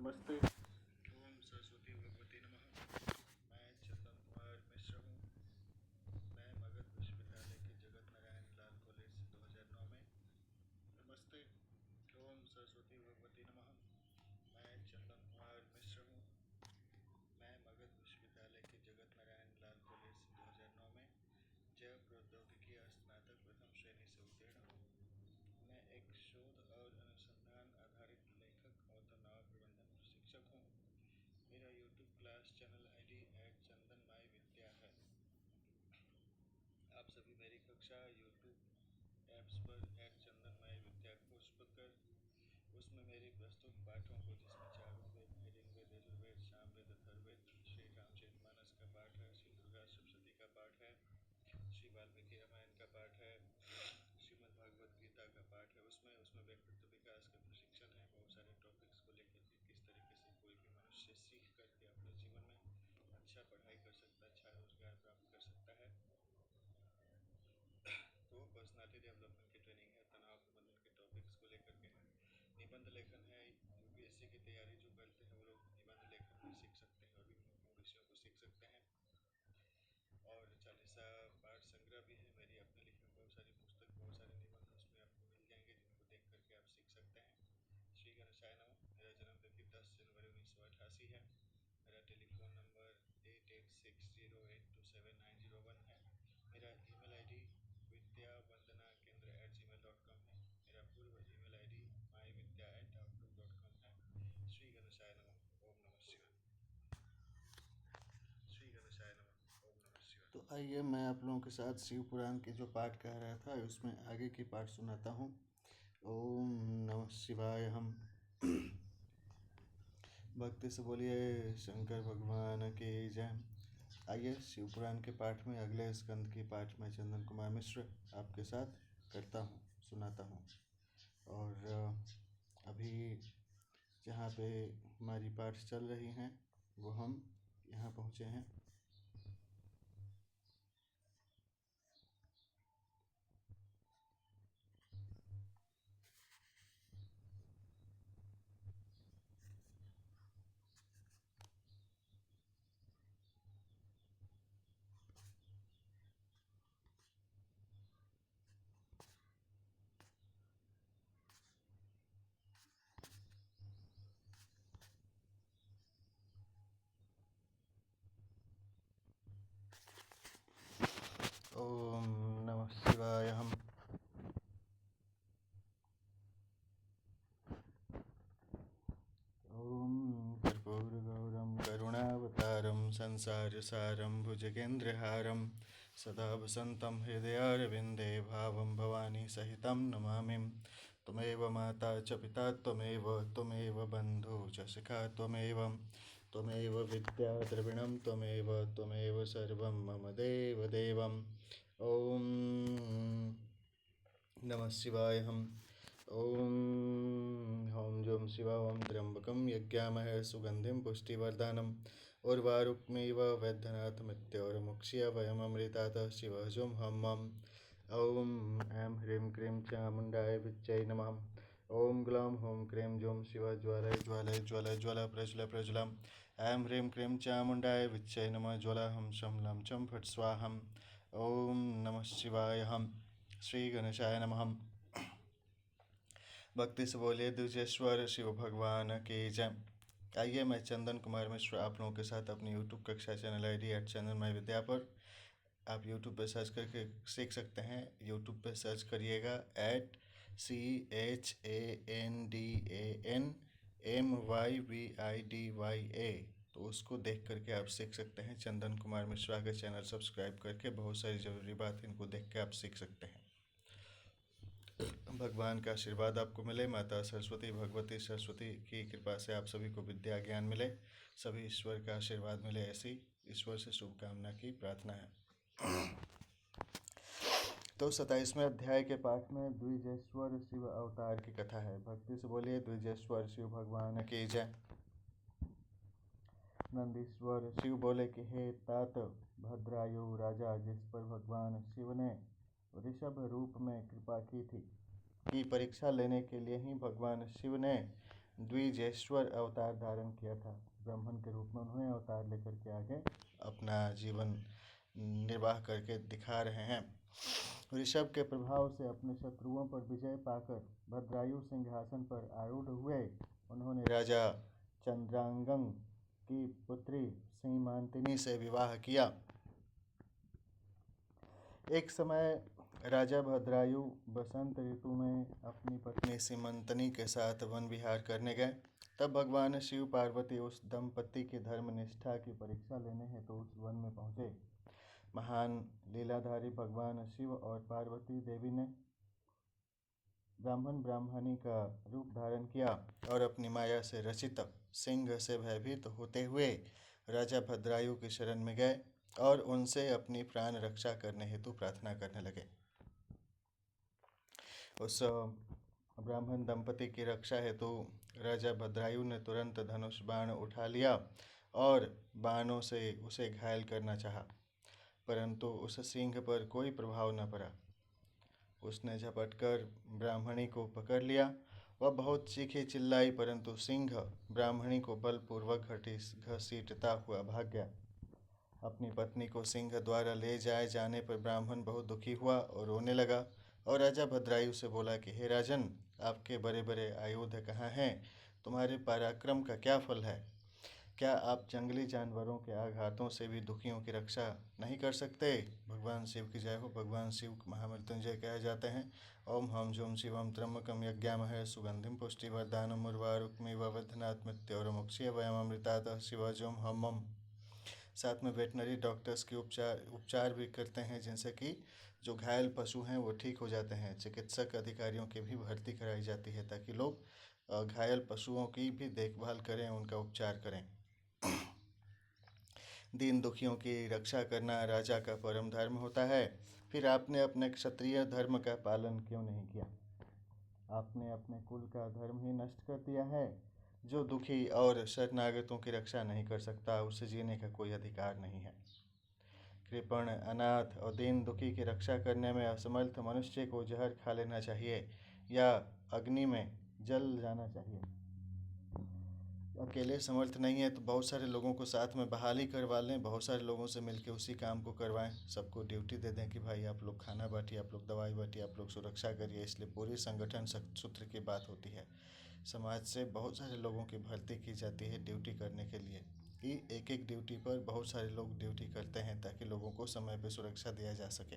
नमस्ते। ओम सरस्वती भगवती नमः। मैं चंदन कुमार मिश्र हूँ। मैं मगध विश्वविद्यालय के जगत नारायण लाल कॉलेज से 2009 में। नमस्ते। ओम सरस्वती भगवती नमः। मैं चंदन कुमार मिश्र हूँ। मैं मगध विश्वविद्यालय के जगत नारायण लाल कॉलेज से 2009 में जैव प्रौद्योगिकी स्नातक प्रथम श्रेणी से उत्तीर्ण हूँ। मैं एक शोध और अनुसंधान आधारित लेखक और तनाव प्रबंधन प्रशिक्षक हूँ। मेरा YouTube क्लास चैनल ID @चंदन_माई_विद्या है। आप सभी मेरी कक्षा YouTube ऐप्स पर @चंदन_माई_विद्या खोज कर उसमें मेरी प्रस्तुत पाठों को, जिसमें चारों वेद, ऋग्वेद, यजुर्वेद, सामवेद, अथर्ववेद, श्री रामचरितमानस का पाठ है, श्री दुर्गा सप्तशती का पाठ है, श्री वाल्मीकि रामायण का पाठ है, श्रीमद् भागवत गीता का पाठ है, उसमें व्यक्तित्व विकास का प्रशिक्षण है। बहुत सारे टॉपिक्स को लेकर के किस तरीके से कोई भी मनुष्य सीख करके अपने जीवन में अच्छा पढ़ाई कर सकता है, अच्छा रोजगार प्राप्त कर सकता है। तो पर्सनालिटी डेवलपमेंट की ट्रेनिंग है, तनाव प्रबंधन के टॉपिक्स को लेकर के है, निबंध लेखन है। UPSC की तैयारी जो करते हैं वो लोग निबंध लेखन भी सीख सकते हैं और भी विषयों को सीख सकते हैं। और 40 पाठ संग्रह भी है मेरी अपने लिखी हुई बहुत सारी पुस्तक, बहुत सारे निबंध उसमें आपको मिल जाएंगे, जिनको देख करके आप सीख सकते हैं। श्री गणेशाय नमः। मेरा जन्म तिथि 10 जनवरी 1988 है। मेरा टेलीफोन नंबर 8860827901 है। मेरा ईमेल ID vidyavandanakendra@gmail.com है। मेरा पूर्व ईमेल ID myvidya@outlook.com है। श्री गणेशाय नमः। ओम नमः शिवाय। श्री गणेशाय नमः। ओम नमः शिवाय। तो आइए मैं आप लोगों के साथ शिव पुराण के जो पाठ कह रहा था उसमें आगे की पाठ सुनाता हूँ। ओम नमः शिवाय। हम भक्ति से बोलिए शंकर भगवान की जय। आइए शिव पुराण के पाठ में अगले स्कंद की पाठ में चंदन कुमार मिश्र आपके साथ करता हूँ, सुनाता हूँ। और अभी जहाँ पे हमारी पाठ चल रही हैं वो हम यहाँ पहुँचे हैं। ओम नमः शिवाय। हम कर्पूरगौरं करुणावतारं संसारसारं भुजगेन्द्रहारं सदा वसन्तं हृदयारविन्दे भावं भवानी सहितं नमामि। त्वमेव माता च पिता त्वमेव बन्धु च सखा त्वमेव विद्या द्रविणं त्वमेव सर्वं मम देवदेवम्। ॐ नमः शिवाय। हम ओम हौं जुं शिवा ओं त्र्यंबकं यज्ञामहे सुगंधिं पुष्टिवर्धनम् उर्वारुकमेव वैद्यनाथमित्योर्मुक्ष्य वयममृतात् शिवः जुं हं मं। ॐ ऐं ह्रीं क्रीं चामुण्डाय विच्चै नमः। ॐ ग्लौं हौं क्रीं जुं शिवा ज्वालय ज्वालय ज्वल ज्वल प्रज्वल प्रज्वलम्। ऐं ह्रीं क्रीं चामुण्डाय विच्चै नमः। ज्वलहं शं लं चं फट् स्वाहम्। ॐ नमः शिवाय। हम श्री गणेशाय नमः। भक्ति से बोलिए द्विजेश्वर शिव भगवान की जय। आइए मैं चंदन कुमार मिश्र आप लोगों के साथ अपनी YouTube कक्षा चैनल ID @चंदन_माई_विद्या पर आप YouTube पे सर्च करके सीख सकते हैं। YouTube पे सर्च करिएगा @CHANDANMYVIDYA, तो उसको देख करके आप सीख सकते हैं। चंदन कुमार मिश्रा के चैनल सब्सक्राइब करके बहुत सारी ज़रूरी बात इनको देख के आप सीख सकते हैं। भगवान का आशीर्वाद आपको मिले, माता सरस्वती भगवती सरस्वती की कृपा से आप सभी को विद्या ज्ञान मिले, सभी ईश्वर का आशीर्वाद मिले, ऐसी ईश्वर से शुभकामना की प्रार्थना है। तो 27वें अध्याय के पाठ में द्विजेश्वर शिव अवतार की कथा है। भक्ति से बोलिए द्विजेश्वर शिव भगवान की जय। नंदीश्वर शिव बोले कि हे तात भद्रायु राजा, जिस पर भगवान शिव ने ऋषभ रूप में कृपा की थी, की परीक्षा लेने के लिए ही भगवान शिव ने द्विजेश्वर अवतार धारण किया था। ब्राह्मण के रूप में उन्होंने अवतार लेकर के आगे अपना जीवन निर्वाह करके दिखा रहे हैं। ऋषभ के प्रभाव से अपने शत्रुओं पर विजय पाकर भद्रायु सिंहासन पर आरूढ़ हुए। उन्होंने राजा चंद्रांगन की पुत्री सीमांतिनी से विवाह किया। एक समय राजा भद्रायु बसंत ऋतु में अपनी पत्नी सीमंतनी के साथ वन विहार करने गए। तब भगवान शिव पार्वती उस दंपति की धर्मनिष्ठा की परीक्षा लेने हेतु उस वन में पहुँचे। महान लीलाधारी भगवान शिव और पार्वती देवी ने ब्राह्मण ब्राह्मणी का रूप धारण किया और अपनी माया से रचित सिंह से भयभीत होते हुए राजा भद्रायु की शरण में गए और उनसे अपनी प्राण रक्षा करने हेतु प्रार्थना करने लगे। उस ब्राह्मण दंपति की रक्षा हेतु राजा भद्रायु ने तुरंत धनुष बाण उठा लिया और बाणों से उसे घायल करना चाहा, परंतु उस सिंह पर कोई प्रभाव न पड़ा। उसने झपटकर ब्राह्मणी को पकड़ लिया। वह बहुत चीखी चिल्लाई, परंतु सिंह ब्राह्मणी को बलपूर्वक घसीटता हुआ भाग गया। अपनी पत्नी को सिंह द्वारा ले जाए जाने पर ब्राह्मण बहुत दुखी हुआ और रोने लगा और राजा भद्रायु से बोला कि हे राजन, आपके बड़े बड़े आयुध कहाँ हैं? तुम्हारे पराक्रम का क्या फल है? क्या आप जंगली जानवरों के आघातों से भी दुखियों की रक्षा नहीं कर सकते? भगवान शिव की जय हो। भगवान शिव महामृत्युंजय कहे जाते हैं। ओम हम जुम शिवम त्र्यंबकम यज्ञामहे सुगंधिम पुष्टिवर्धनम उर्वारुकमिव वधनात् मृत्योर्मुक्षीय वयम अमृतात् शिव जुम हम। साथ में वेटनरी डॉक्टर्स के उपचार भी करते हैं, जिनसे कि जो घायल पशु हैं वो ठीक हो जाते हैं। चिकित्सक अधिकारियों की भी भर्ती कराई जाती है ताकि लोग घायल पशुओं की भी देखभाल करें, उनका उपचार करें। दीन दुखियों की रक्षा करना राजा का परम धर्म होता है। फिर आपने अपने क्षत्रिय धर्म का पालन क्यों नहीं किया? आपने अपने कुल का धर्म ही नष्ट कर दिया है। जो दुखी और शरणागतों की रक्षा नहीं कर सकता, उसे जीने का कोई अधिकार नहीं है। कृपण, अनाथ और दीन दुखी की रक्षा करने में असमर्थ मनुष्य को जहर खा लेना चाहिए या अग्नि में जल जाना चाहिए। अकेले समर्थ नहीं है तो बहुत सारे लोगों को साथ में बहाली करवा लें, बहुत सारे लोगों से मिलकर उसी काम को करवाएं। सबको ड्यूटी दे दें कि भाई आप लोग खाना बांटिए, आप लोग दवाई बांटिए, आप लोग सुरक्षा करिए। इसलिए पूरी संगठन सूत्र की बात होती है। समाज से बहुत सारे लोगों की भर्ती की जाती है ड्यूटी करने के लिए कि एक एक ड्यूटी पर बहुत सारे लोग ड्यूटी करते हैं ताकि लोगों को समय पर सुरक्षा दिया जा सके।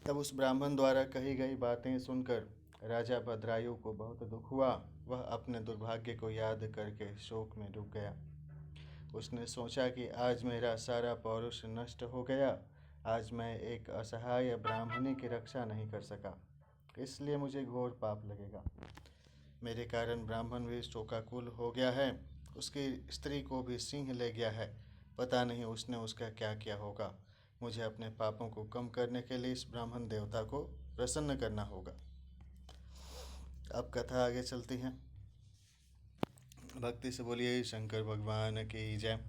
तब उस ब्राह्मण द्वारा कही गई बातें सुनकर राजा भद्रायु को बहुत दुख हुआ। वह अपने दुर्भाग्य को याद करके शोक में डूब गया। उसने सोचा कि आज मेरा सारा पौरुष नष्ट हो गया। आज मैं एक असहाय ब्राह्मणी की रक्षा नहीं कर सका, इसलिए मुझे घोर पाप लगेगा। मेरे कारण ब्राह्मण भी शोकाकुल हो गया है। उसकी स्त्री को भी सिंह ले गया है। पता नहीं उसने उसका क्या किया होगा। मुझे अपने पापों को कम करने के लिए इस ब्राह्मण देवता को प्रसन्न करना होगा। अब कथा आगे चलती है। भक्ति से बोलिए शंकर भगवान की जय।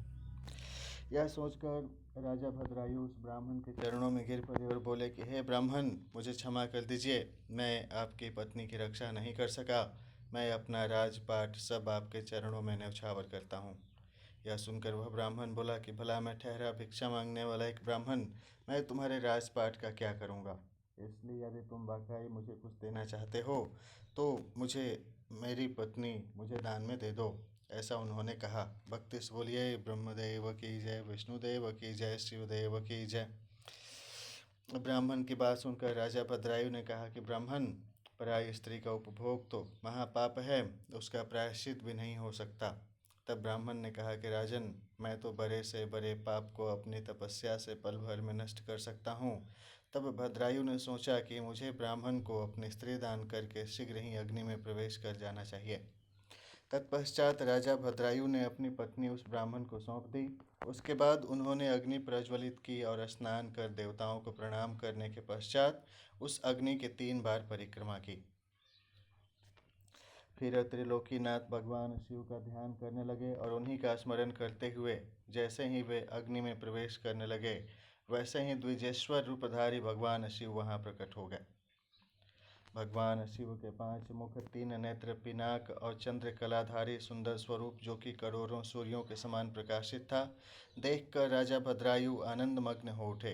यह सोचकर राजा भद्रायु उस ब्राह्मण के चरणों में गिर पड़े और बोले कि हे ब्राह्मण, मुझे क्षमा कर दीजिए। मैं आपकी पत्नी की रक्षा नहीं कर सका। मैं अपना राजपाट सब आपके चरणों में न्यौछावर करता हूँ। यह सुनकर वह ब्राह्मण बोला कि भला मैं ठहरा भिक्षा मांगने वाला एक ब्राह्मण, मैं तुम्हारे राजपाट का क्या करूँगा? इसलिए यदि तुम वाकई मुझे कुछ देना चाहते हो तो मुझे मेरी पत्नी मुझे दान में दे दो, ऐसा उन्होंने कहा। भक्ति से बोलिए ब्रह्मदेव की जय, विष्णुदेव की जय, शिवदेव की जय। ब्राह्मण की बात सुनकर राजा भद्रायु ने कहा कि ब्राह्मण, पराई स्त्री का उपभोग तो महापाप है, उसका प्रायश्चित भी नहीं हो सकता। तब ब्राह्मण ने कहा कि राजन, मैं तो बड़े से बड़े पाप को अपनी तपस्या से पल भर में नष्ट कर सकता हूँ। तब भद्रायु ने सोचा कि मुझे ब्राह्मण को अपनी स्त्री दान करके शीघ्र ही अग्नि में प्रवेश कर जाना चाहिए। तत्पश्चात राजा भद्रायु ने अपनी पत्नी उस ब्राह्मण को सौंप दी। उसके बाद उन्होंने अग्नि प्रज्वलित की और स्नान कर देवताओं को प्रणाम करने के पश्चात उस अग्नि के 3 बार परिक्रमा की। फिर त्रिलोकीनाथ भगवान शिव का ध्यान करने लगे और उन्हीं का स्मरण करते हुए जैसे ही वे अग्नि में प्रवेश करने लगे, वैसे ही द्विजेश्वर रूपधारी भगवान शिव वहाँ प्रकट हो गए। भगवान शिव के 5 मुख, 3 नेत्र, पिनाक और चंद्रकलाधारी सुंदर स्वरूप जो कि करोड़ों सूर्यों के समान प्रकाशित था, देखकर राजा भद्रायु आनंदमग्न हो उठे।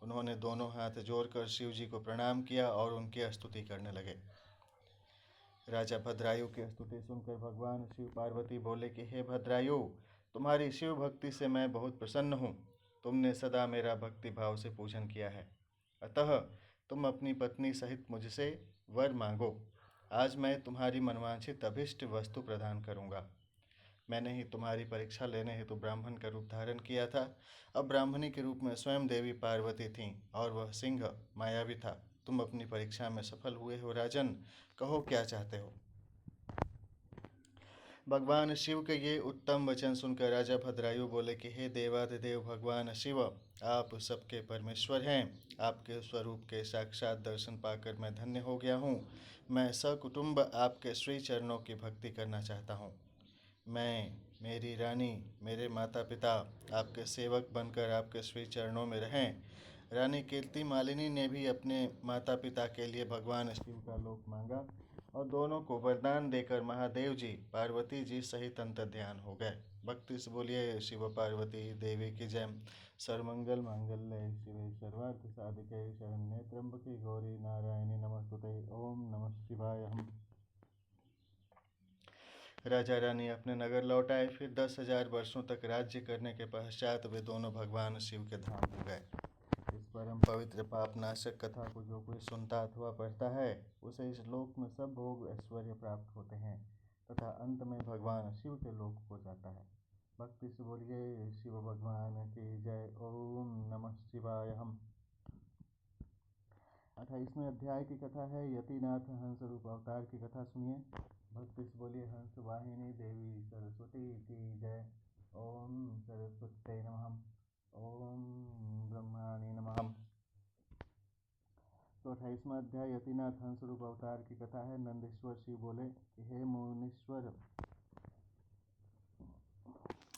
उन्होंने दोनों हाथ जोड़कर शिव जी को प्रणाम किया और उनकी स्तुति करने लगे। राजा भद्रायु की स्तुति सुनकर भगवान शिव पार्वती बोले कि हे भद्रायु, तुम्हारी शिव भक्ति से मैं बहुत प्रसन्न हूँ। तुमने सदा मेरा भक्ति भाव से पूजन किया है, अतः तुम अपनी पत्नी सहित मुझसे वर मांगो। आज मैं तुम्हारी मनवांछित अभिष्ट वस्तु प्रदान करूँगा। मैंने ही तुम्हारी परीक्षा लेने हेतु ब्राह्मण का रूप धारण किया था। अब ब्राह्मणी के रूप में स्वयं देवी पार्वती थीं और वह सिंह मायावी था। तुम अपनी परीक्षा में सफल हुए हो राजन, कहो क्या चाहते हो। भगवान शिव के ये उत्तम वचन सुनकर राजा भद्रायु बोले कि हे देवाधिदेव भगवान शिव, आप सबके परमेश्वर हैं। आपके स्वरूप के साक्षात दर्शन पाकर मैं धन्य हो गया हूँ। मैं सकुटुंब आपके श्री चरणों की भक्ति करना चाहता हूँ। मैं, मेरी रानी, मेरे माता पिता आपके सेवक बनकर आपके श्री चरणों में रहें। रानी कीर्ति मालिनी ने भी अपने माता पिता के लिए भगवान शिव का लोक मांगा और दोनों को वरदान देकर महादेव जी पार्वती जी सहित अंतर्ध्यान हो गए। भक्ति से बोलिए शिव पार्वती देवी की जय। सर्वमंगल मांगल्ये शिवे सर्वार्थ साधिके शरण्ये त्र्यंबके गौरी नारायणी नमस्तुते। ओम नमः शिवाय। हम राजा रानी अपने नगर लौट आए। फिर 10,000 वर्षों तक राज्य करने के पश्चात वे दोनों भगवान शिव के धाम हो गए। इस परम पवित्र पापनाशक कथा को जो कोई सुनता अथवा पढ़ता है, उसे इस लोक में सब भोग ऐश्वर्य प्राप्त होते हैं तथा अंत में भगवान शिव के लोक को जाता है। भक्ति से बोलिए शिव भगवान की जय। ओम नमः शिवाय। हम 28वें अध्याय की कथा है यतिनाथ हंस रूप अवतार की कथा सुनिए। भक्ति से बोलिए हंस वाहिनी देवी सरस्वती की जय। ओम सरस्वती नमः। ओम ब्रह्माणी नमः। तो 28वां अध्याय यतिनाथ हंस रूप अवतार की कथा है। नंदीश्वर शिव बोले कि हे मुनीश्वर,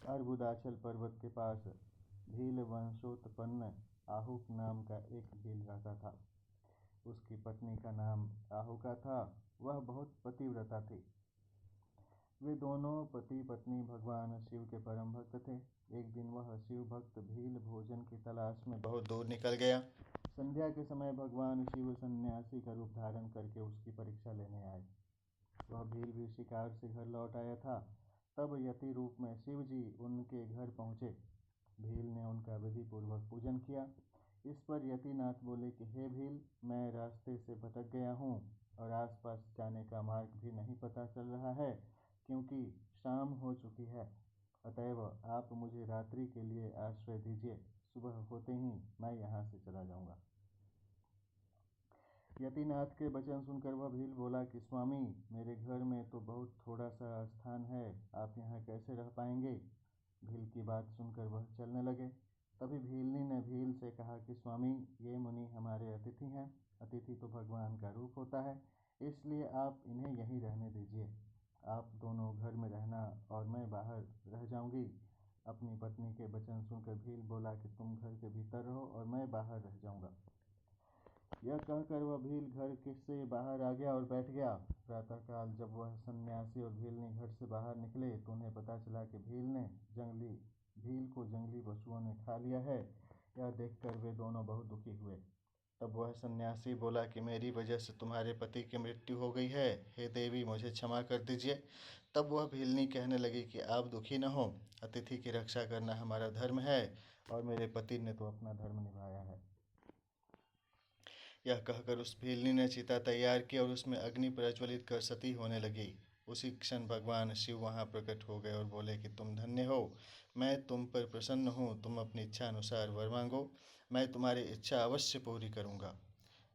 अर्बुदाचल पर्वत के पास भील वंशोत्पन्न आहुक नाम का एक भील रहता था। उसकी पत्नी का नाम आहुका था। वह बहुत पतिव्रता थी। वे दोनों पति पत्नी भगवान शिव के परम भक्त थे। एक दिन वह शिव भक्त भील भोजन की तलाश में बहुत दूर निकल गया। संध्या के समय भगवान शिव सन्यासी का रूप धारण करके उसकी परीक्षा लेने आए। वह भील भी शिकार से घर लौट आया था। तब यति रूप में शिव जी उनके घर पहुँचे। भील ने उनका विधि पूर्वक पूजन किया। इस पर यतिनाथ बोले कि हे भील, मैं रास्ते से भटक गया हूँ और आसपास जाने का मार्ग भी नहीं पता चल रहा है, क्योंकि शाम हो चुकी है। अतएव आप मुझे रात्रि के लिए आश्रय दीजिए। सुबह होते ही मैं यहाँ से चला जाऊँगा। यतिनाथ के वचन सुनकर वह भील बोला कि स्वामी, मेरे घर में तो बहुत थोड़ा सा स्थान है, आप यहाँ कैसे रह पाएंगे। भील की बात सुनकर वह चलने लगे। तभी भीलनी ने भील से कहा कि स्वामी, ये मुनि हमारे अतिथि हैं। अतिथि तो भगवान का रूप होता है, इसलिए आप इन्हें यहीं रहने दीजिए। आप दोनों घर में रहना और मैं बाहर रह जाऊंगी। अपनी पत्नी के वचन सुनकर भील बोला कि तुम घर के भीतर रहो और मैं बाहर रह जाऊंगा। यह कहकर वह भील घर से बाहर आ गया और बैठ गया। प्रातःकाल जब वह सन्यासी और भीलनी घर से बाहर निकले तो उन्हें पता चला कि भील को जंगली पशुओं ने खा लिया है। यह देखकर वे दोनों बहुत दुखी हुए। तब वह सन्यासी बोला कि मेरी वजह से तुम्हारे पति की मृत्यु हो गई है, हे देवी मुझे क्षमा कर दीजिए। तब वह भीलनी कहने लगी कि आप दुखी न हो, अतिथि की रक्षा करना हमारा धर्म है और मेरे पति ने तो अपना धर्म निभाया है। यह कहकर उस भीलनी ने चिता तैयार की और उसमें अग्नि प्रज्वलित कर सती होने लगी। उसी क्षण भगवान शिव वहाँ प्रकट हो गए और बोले कि तुम धन्य हो, मैं तुम पर प्रसन्न हूँ। तुम अपनी इच्छा अनुसार वर मांगो, मैं तुम्हारी इच्छा अवश्य पूरी करूँगा।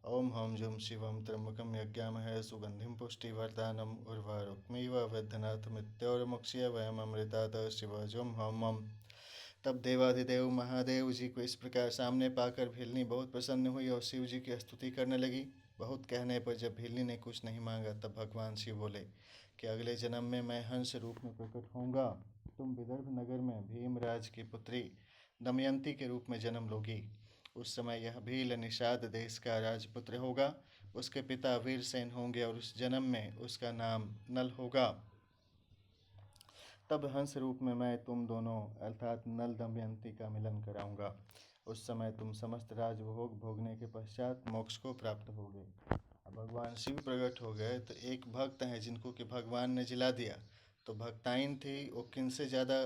ओम हम जुम शिवम त्र्यंबकम यज्ञामहे सुगंधिम पुष्टिवर्धनम उर्वारुकमिव वेद्धनाथ मृत्योर्मुक्ष्य वयम अमृतात् शिव जुम हम। तब देवाधिदेव महादेव जी को इस प्रकार सामने पाकर भीलनी बहुत प्रसन्न हुई और शिव जी की स्तुति करने लगी। बहुत कहने पर जब भीलनी ने कुछ नहीं मांगा, तब भगवान शिव बोले कि अगले जन्म में मैं हंस रूप में प्रकट होऊंगा। तुम विदर्भ नगर में भीमराज की पुत्री दमयंती के रूप में जन्म लोगी। उस समय यह भील निषाद देश का राजपुत्र होगा। उसके पिता वीरसेन होंगे और उस जन्म में उसका नाम नल होगा। तब हंस रूप में मैं तुम दोनों अर्थात नल दमयंती का मिलन कराऊंगा। उस समय तुम समस्त राजभोग भोगने के पश्चात मोक्ष को प्राप्त होगे। अब भगवान शिव प्रकट हो गए तो एक भक्त हैं जिनको कि भगवान ने जिला दिया। तो भक्ताइन थी, वो किन से ज़्यादा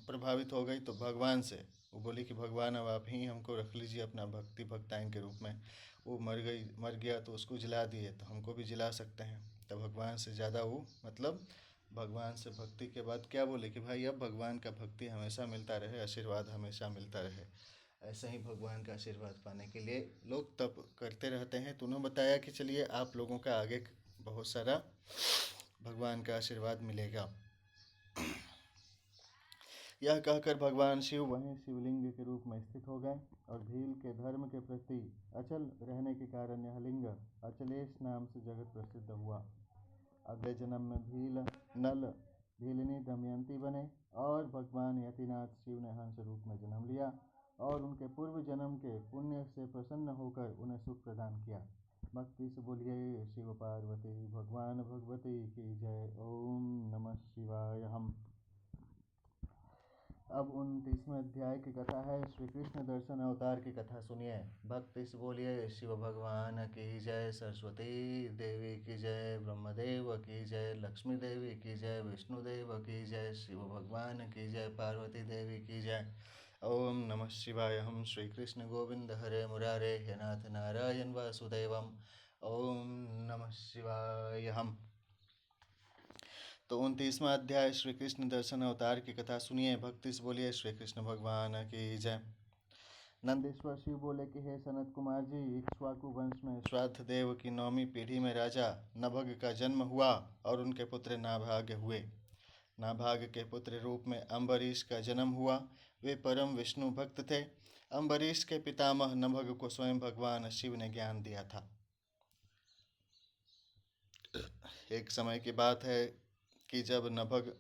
प्रभावित हो गई? तो भगवान से। वो बोली कि भगवान अब आप ही हमको रख लीजिए अपना भक्ति भक्ताइन के रूप में। वो मर गया तो उसको जिला दिए, तो हमको भी जिला सकते हैं। तो भगवान से ज़्यादा वो मतलब भगवान से भक्ति के बाद क्या बोले कि भाई अब भगवान का भक्ति हमेशा मिलता रहे, आशीर्वाद हमेशा मिलता रहे। ऐसा ही भगवान का आशीर्वाद पाने के लिए लोग तप करते रहते हैं। तो उन्होंने बताया कि चलिए आप लोगों का आगे बहुत सारा भगवान का आशीर्वाद मिलेगा। यह कहकर भगवान शिव वहीं शिवलिंग के रूप में स्थित हो गए और भील के धर्म के प्रति अचल रहने के कारण यह लिंग अचलेश नाम से जगत प्रसिद्ध हुआ। अगले जन्म में भील नल भीलनी दमयंती बने और भगवान यतिनाथ शिव ने हंस रूप में जन्म लिया और उनके पूर्व जन्म के पुण्य से प्रसन्न होकर उन्हें सुख प्रदान किया। भक्ति से बोलिए शिव पार्वती भगवान भगवती की जय। ओम नमः शिवाय। हम अब 29वें अध्याय की कथा है। श्री कृष्ण दर्शन अवतार की कथा सुनिए। भक्ति से बोलिए शिव भगवान की जय, सरस्वती देवी की जय, ब्रह्मदेव की जय, लक्ष्मी देवी की जय, विष्णुदेव की जय, शिव भगवान की जय, पार्वती देवी की जय। ओम नमः शिवाय। हम श्री कृष्ण गोविंद हरे मुरारे हे नाथ नारायण वासुदेवम। ओम नमः शिवाय। हम तो 29वां अध्याय श्री कृष्ण दर्शन अवतार की कथा सुनिए। भक्ति से बोलिए श्री कृष्ण भगवान की जय। नंदीश्वर शिव बोले कि हे सनत कुमार जी, इक्ष्वाकु वंश में श्राद्ध देव की 9वीं पीढ़ी में राजा नभग का जन्म हुआ और उनके पुत्र नाभाग हुए। नाभाग के पुत्र रूप में अम्बरीश का जन्म हुआ। वे परम विष्णु भक्त थे। अम्बरीश के पितामह नभग को स्वयं भगवान शिव ने ज्ञान दिया था। एक समय की बात है कि जब नभग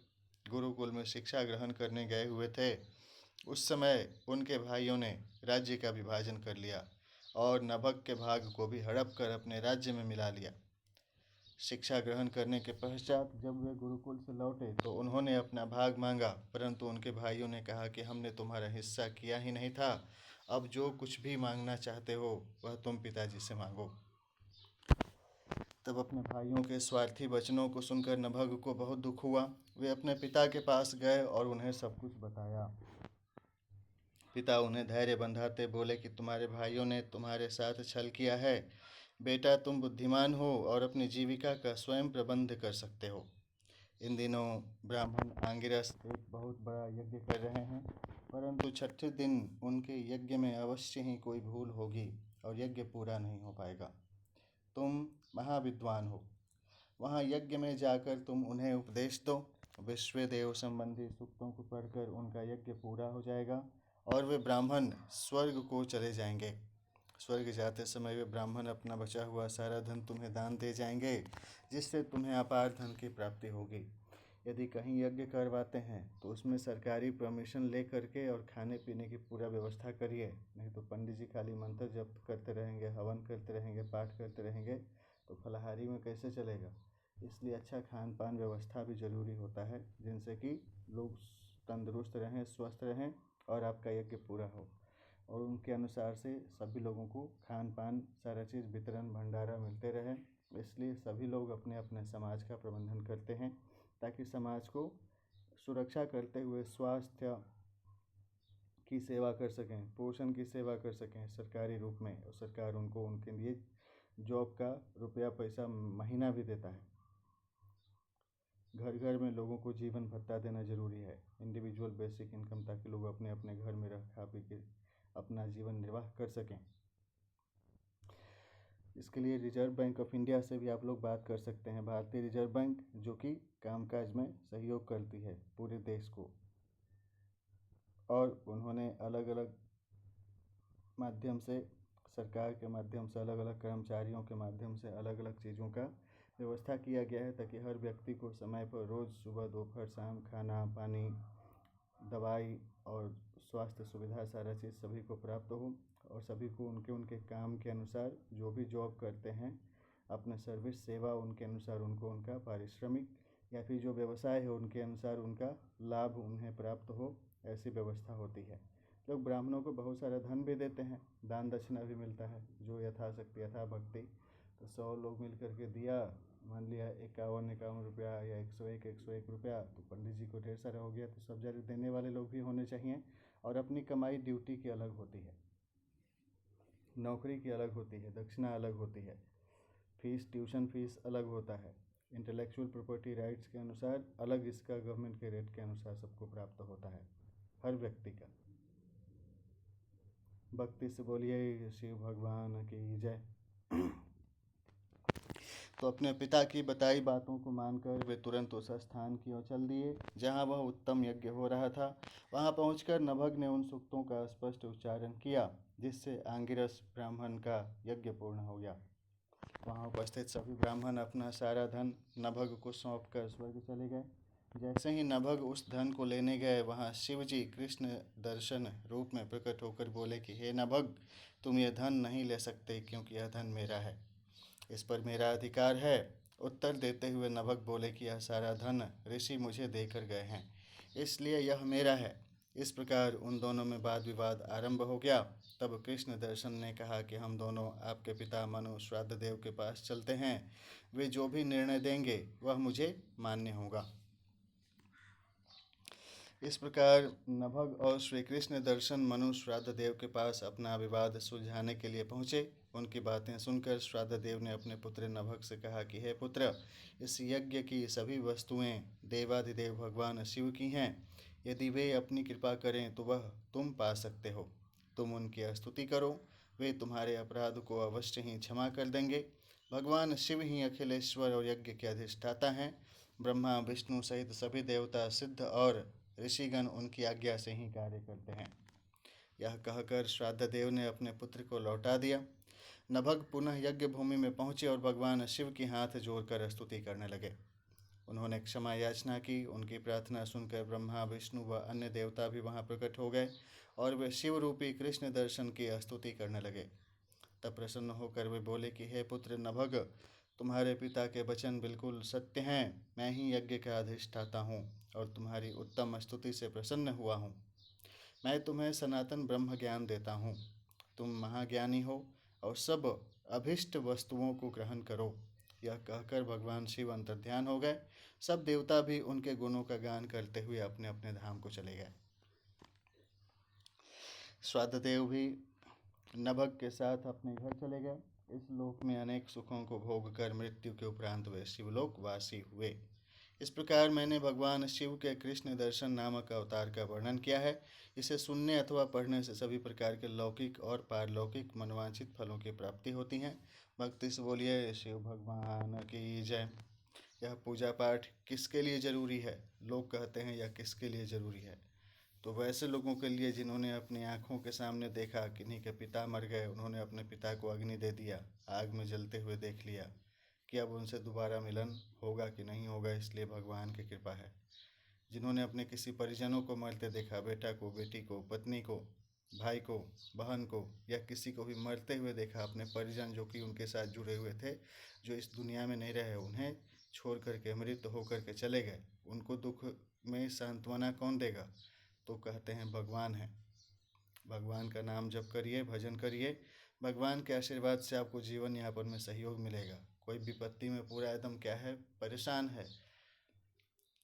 गुरुकुल में शिक्षा ग्रहण करने गए हुए थे, उस समय उनके भाइयों ने राज्य का विभाजन कर लिया और नभग के भाग को भी हड़प कर अपने राज्य में मिला लिया। शिक्षा ग्रहण करने के पश्चात जब वे गुरुकुल से लौटे तो उन्होंने अपना भाग मांगा, परंतु उनके भाइयों ने कहा कि हमने तुम्हारा हिस्सा किया ही नहीं था, अब जो कुछ भी मांगना चाहते हो वह तुम पिताजी से मांगो। तब अपने भाइयों के स्वार्थी वचनों को सुनकर नभग को बहुत दुख हुआ। वे अपने पिता के पास गए और उन्हें सब कुछ बताया। पिता उन्हें धैर्य बंधाते बोले कि तुम्हारे भाइयों ने तुम्हारे साथ छल किया है। बेटा, तुम बुद्धिमान हो और अपनी जीविका का स्वयं प्रबंध कर सकते हो। इन दिनों ब्राह्मण आंगिरस एक बहुत बड़ा यज्ञ कर रहे हैं, परंतु छठे दिन उनके यज्ञ में अवश्य ही कोई भूल होगी और यज्ञ पूरा नहीं हो पाएगा। तुम महाविद्वान हो, वहाँ यज्ञ में जाकर तुम उन्हें उपदेश दो। विश्वदेव संबंधी सूक्तों को पढ़कर उनका यज्ञ पूरा हो जाएगा और वे ब्राह्मण स्वर्ग को चले जाएंगे। स्वर्ग जाते समय वे ब्राह्मण अपना बचा हुआ सारा धन तुम्हें दान दे जाएंगे, जिससे तुम्हें अपार धन की प्राप्ति होगी। यदि कहीं यज्ञ करवाते हैं तो उसमें सरकारी परमिशन ले करके और खाने पीने की पूरा व्यवस्था करिए, नहीं तो पंडित जी खाली मंत्र जप करते रहेंगे, हवन करते रहेंगे, पाठ करते रहेंगे तो फलाहारी में कैसे चलेगा। इसलिए अच्छा खान पान व्यवस्था भी ज़रूरी होता है, जिनसे कि लोग तंदुरुस्त रहें, स्वस्थ रहें और आपका यज्ञ पूरा हो। और उनके अनुसार से सभी लोगों को खान पान सारा चीज़ वितरण भंडारा मिलते रहे। इसलिए सभी लोग अपने अपने समाज का प्रबंधन करते हैं ताकि समाज को सुरक्षा करते हुए स्वास्थ्य की सेवा कर सकें, पोषण की सेवा कर सकें सरकारी रूप में। और सरकार उनको उनके लिए जॉब का रुपया पैसा महीना भी देता है। घर घर में लोगों को जीवन भत्ता देना ज़रूरी है, इंडिविजुअल बेसिक इनकम, ताकि लोग अपने अपने घर में रह खा पी के अपना जीवन निर्वाह कर सकें। इसके लिए रिजर्व बैंक ऑफ इंडिया से भी आप लोग बात कर सकते हैं। भारतीय रिजर्व बैंक जो कि कामकाज में सहयोग करती है पूरे देश को, और उन्होंने अलग अलग माध्यम से, सरकार के माध्यम से, अलग अलग कर्मचारियों के माध्यम से अलग अलग चीज़ों का व्यवस्था किया गया है ताकि हर व्यक्ति को समय पर रोज़ सुबह दोपहर शाम खाना पानी दवाई और स्वास्थ्य सुविधा सारा चीज़ सभी को प्राप्त हो। और सभी को उनके उनके काम के अनुसार जो भी जॉब करते हैं अपना सर्विस सेवा उनके अनुसार उनको उनका पारिश्रमिक या फिर जो व्यवसाय है उनके अनुसार उनका लाभ उन्हें प्राप्त हो, ऐसी व्यवस्था होती है। लोग ब्राह्मणों को बहुत सारा धन भी देते हैं, दान दक्षिणा भी मिलता है जो यथाशक्ति यथा भक्ति। तो 100 लोग मिल करके दिया, मान लिया 51 रुपया या 101 रुपया, तो पंडित जी को ढेर सारा हो गया। तो सब जगह देने वाले लोग भी होने चाहिए। और अपनी कमाई ड्यूटी की अलग होती है, नौकरी की अलग होती है, दक्षिणा अलग होती है, फीस ट्यूशन फीस अलग होता है, इंटेलेक्चुअल प्रॉपर्टी राइट्स के अनुसार अलग इसका गवर्नमेंट के रेट के अनुसार सबको प्राप्त होता है हर व्यक्ति का। भक्ति से बोलिए शिव भगवान की जय। तो अपने पिता की बताई बातों को मानकर वे तुरंत उस स्थान की ओर चल दिए जहाँ वह उत्तम यज्ञ हो रहा था। वहाँ पहुंचकर नभग ने उन सूक्तों का स्पष्ट उच्चारण किया जिससे आंगिरस ब्राह्मण का यज्ञ पूर्ण हो गया। वहाँ उपस्थित सभी ब्राह्मण अपना सारा धन नभग को सौंप कर स्वर्ग चले गए। जैसे ही नभग उस धन को लेने गए, वहाँ शिवजी कृष्ण दर्शन रूप में प्रकट होकर बोले कि हे नभग, तुम यह धन नहीं ले सकते क्योंकि यह धन मेरा है, इस पर मेरा अधिकार है। उत्तर देते हुए नभग बोले कि यह सारा धन ऋषि मुझे देकर गए हैं, इसलिए यह मेरा है। इस प्रकार उन दोनों में वाद विवाद आरंभ हो गया। तब कृष्ण दर्शन ने कहा कि हम दोनों आपके पिता मनु श्राद्ध देव के पास चलते हैं, वे जो भी निर्णय देंगे वह मुझे मान्य होगा। इस प्रकार नभग और श्री कृष्ण दर्शन मनु श्राद्ध देव के पास अपना विवाद सुलझाने के लिए पहुँचे। उनकी बातें सुनकर श्राद्ध देव ने अपने पुत्र नभग से कहा कि हे पुत्र, इस यज्ञ की सभी वस्तुएं देवाधिदेव भगवान शिव की हैं। यदि वे अपनी कृपा करें तो वह तुम पा सकते हो। तुम उनकी स्तुति करो, वे तुम्हारे अपराध को अवश्य ही क्षमा कर देंगे। भगवान शिव ही अखिलेश्वर और यज्ञ के अधिष्ठाता हैं। ब्रह्मा विष्णु सहित सभी देवता सिद्ध और ऋषिगण उनकी आज्ञा से ही कार्य करते हैं। यह कहकर श्राद्ध देव ने अपने पुत्र को लौटा दिया। नभग पुनः यज्ञ भूमि में पहुँचे और भगवान शिव की हाथ जोड़कर स्तुति करने लगे। उन्होंने क्षमा याचना की। उनकी प्रार्थना सुनकर ब्रह्मा विष्णु व अन्य देवता भी वहां प्रकट हो गए और वे शिव रूपी कृष्ण दर्शन की स्तुति करने लगे। तब प्रसन्न होकर वे बोले कि हे पुत्र नभग, तुम्हारे पिता के वचन बिल्कुल सत्य हैं। मैं ही यज्ञ का अधिष्ठाता हूँ और तुम्हारी उत्तम स्तुति से प्रसन्न हुआ हूँ। मैं तुम्हें सनातन ब्रह्म ज्ञान देता हूँ। तुम महाज्ञानी हो और सब अभिष्ट वस्तुओं को ग्रहण करो। यह कहकर भगवान शिव अंतर्ध्यान हो गए। सब देवता भी उनके गुणों का गान करते हुए अपने अपने धाम को चले गए। श्राद्धदेव भी नभग के साथ अपने घर चले गए। इस लोक में अनेक सुखों को भोग कर मृत्यु के उपरांत वे शिवलोक वासी हुए। इस प्रकार मैंने भगवान शिव के कृष्ण दर्शन नामक अवतार का वर्णन किया है। इसे सुनने अथवा पढ़ने से सभी प्रकार के लौकिक और पारलौकिक मनवांछित फलों की प्राप्ति होती है। भक्ति से बोलिए शिव भगवान की जय। यह पूजा पाठ किसके लिए जरूरी है? लोग कहते हैं यह किसके लिए जरूरी है? तो वैसे लोगों के लिए जिन्होंने अपनी आँखों के सामने देखा किन्हीं के पिता मर गए, उन्होंने अपने पिता को अग्नि दे दिया, आग में जलते हुए देख लिया कि अब उनसे दोबारा मिलन होगा कि नहीं होगा, इसलिए भगवान की कृपा है। जिन्होंने अपने किसी परिजनों को मरते देखा, बेटा को, बेटी को, पत्नी को, भाई को, बहन को, या किसी को भी मरते हुए देखा, अपने परिजन जो कि उनके साथ जुड़े हुए थे, जो इस दुनिया में नहीं रहे, उन्हें छोड़ करके मृत होकर के चले गए, उनको दुख में सांत्वना कौन देगा? तो कहते हैं भगवान है। भगवान का नाम जप करिए, भजन करिए, भगवान के आशीर्वाद से आपको जीवन यापन में सहयोग मिलेगा। कोई विपत्ति में पूरा एकदम क्या है, परेशान है,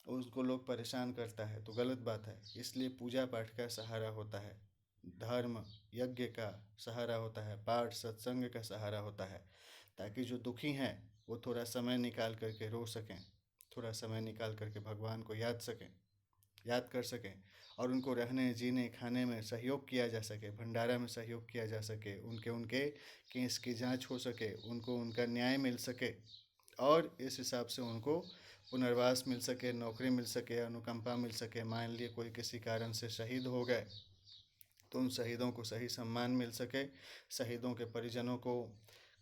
उसको लोग परेशान करता है तो गलत बात है। इसलिए पूजा पाठ का सहारा होता है, धर्म यज्ञ का सहारा होता है, पाठ सत्संग का सहारा होता है, ताकि जो दुखी हैं वो थोड़ा समय निकाल करके रो सकें, थोड़ा समय निकाल करके भगवान को याद कर सकें और उनको रहने जीने खाने में सहयोग किया जा सके, भंडारा में सहयोग किया जा सके, उनके केस की जांच हो सके, उनको उनका न्याय मिल सके और इस हिसाब से उनको पुनर्वास मिल सके, नौकरी मिल सके, अनुकंपा मिल सके। मान लिए कोई किसी कारण से शहीद हो गए तो उन शहीदों को सही सम्मान मिल सके, शहीदों के परिजनों को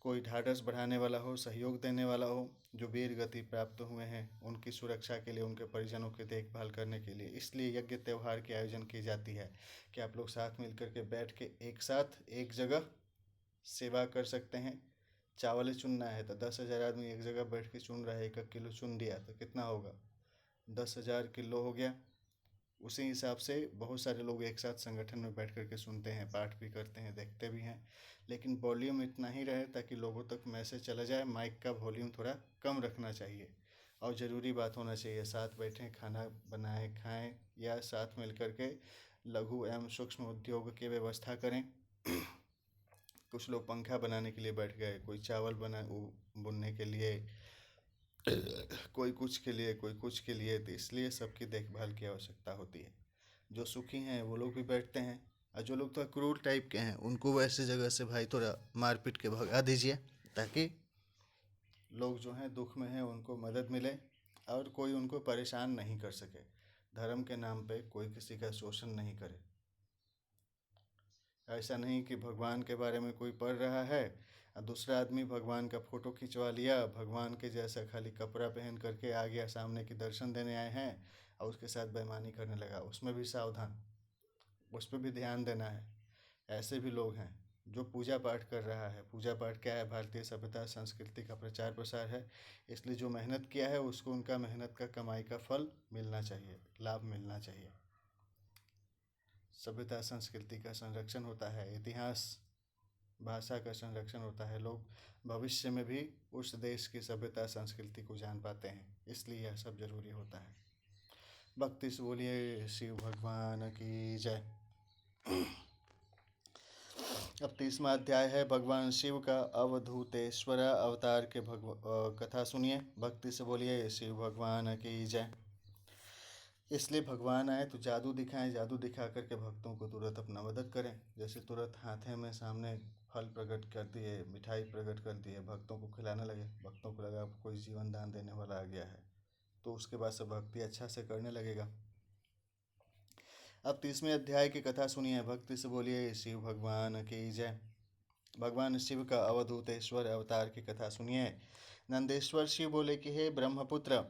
कोई ढाढ़स बढ़ाने वाला हो, सहयोग देने वाला हो, जो वीर गति प्राप्त हुए हैं उनकी सुरक्षा के लिए, उनके परिजनों की देखभाल करने के लिए, इसलिए यज्ञ त्यौहार की आयोजन की जाती है कि आप लोग साथ मिलकर के बैठ के एक साथ एक जगह सेवा कर सकते हैं। चावल ही चुनना है तो 10,000 आदमी एक जगह बैठ के चुन रहा है, 1 किलो चुन दिया तो कितना होगा, 10,000 किलो हो गया। उसी हिसाब से बहुत सारे लोग एक साथ संगठन में बैठ कर के सुनते हैं, पाठ भी करते हैं, देखते भी हैं, लेकिन वॉल्यूम इतना ही रहे ताकि लोगों तक मैसेज चला जाए। माइक का वॉल्यूम थोड़ा कम रखना चाहिए और ज़रूरी बात होना चाहिए, साथ बैठें, खाना बनाएं, खाएं, या साथ मिल कर के लघु एवं सूक्ष्म उद्योग की व्यवस्था करें। कुछ लोग पंखा बनाने के लिए बैठ गए, कोई चावल बुनने के लिए, कोई कुछ के लिए, कोई कुछ के लिए, तो इसलिए सबकी देखभाल की आवश्यकता होती है। जो सुखी हैं वो लोग भी बैठते हैं, और जो लोग थोड़ा क्रूर टाइप के हैं उनको वैसे जगह से भाई थोड़ा मार पीट के भगा दीजिए, ताकि लोग जो हैं दुख में हैं उनको मदद मिले और कोई उनको परेशान नहीं कर सके। धर्म के नाम पे कोई किसी का शोषण नहीं करे। ऐसा नहीं कि भगवान के बारे में कोई पढ़ रहा है और दूसरा आदमी भगवान का फ़ोटो खिंचवा लिया, भगवान के जैसा खाली कपड़ा पहन करके आ गया सामने की दर्शन देने आए हैं और उसके साथ बेईमानी करने लगा। उसमें भी सावधान, उस पर भी ध्यान देना है। ऐसे भी लोग हैं। जो पूजा पाठ कर रहा है, पूजा पाठ क्या है, भारतीय सभ्यता संस्कृति का प्रचार प्रसार है, इसलिए जो मेहनत किया है उसको उनका मेहनत का कमाई का फल मिलना चाहिए, लाभ मिलना चाहिए। सभ्यता संस्कृति का संरक्षण होता है, इतिहास भाषा का संरक्षण होता है, लोग भविष्य में भी उस देश की सभ्यता संस्कृति को जान पाते हैं, इसलिए यह सब जरूरी होता है। भक्ति से बोलिए शिव भगवान की जय। अब 30वां अध्याय है भगवान शिव का अवधूतेश्वर अवतार के कथा सुनिए। भक्ति से बोलिए शिव भगवान की जय। इसलिए भगवान आए तो जादू दिखाएं, जादू दिखा करके भक्तों को तुरंत अपना मदद करें। जैसे तुरंत हाथे में सामने फल प्रकट कर दिए, मिठाई प्रकट कर दिए, भक्तों को खिलाने लगे, भक्तों को लगा कोई जीवन दान देने वाला आ गया है, तो उसके बाद से भक्ति अच्छा से करने लगेगा। अब 30वें अध्याय की कथा सुनिए। भक्ति से बोलिए शिव भगवान की जय। भगवान शिव का अवधूतेश्वर अवतार की कथा सुनिए। नंदेश्वर शिव बोले कि हे ब्रह्मपुत्र,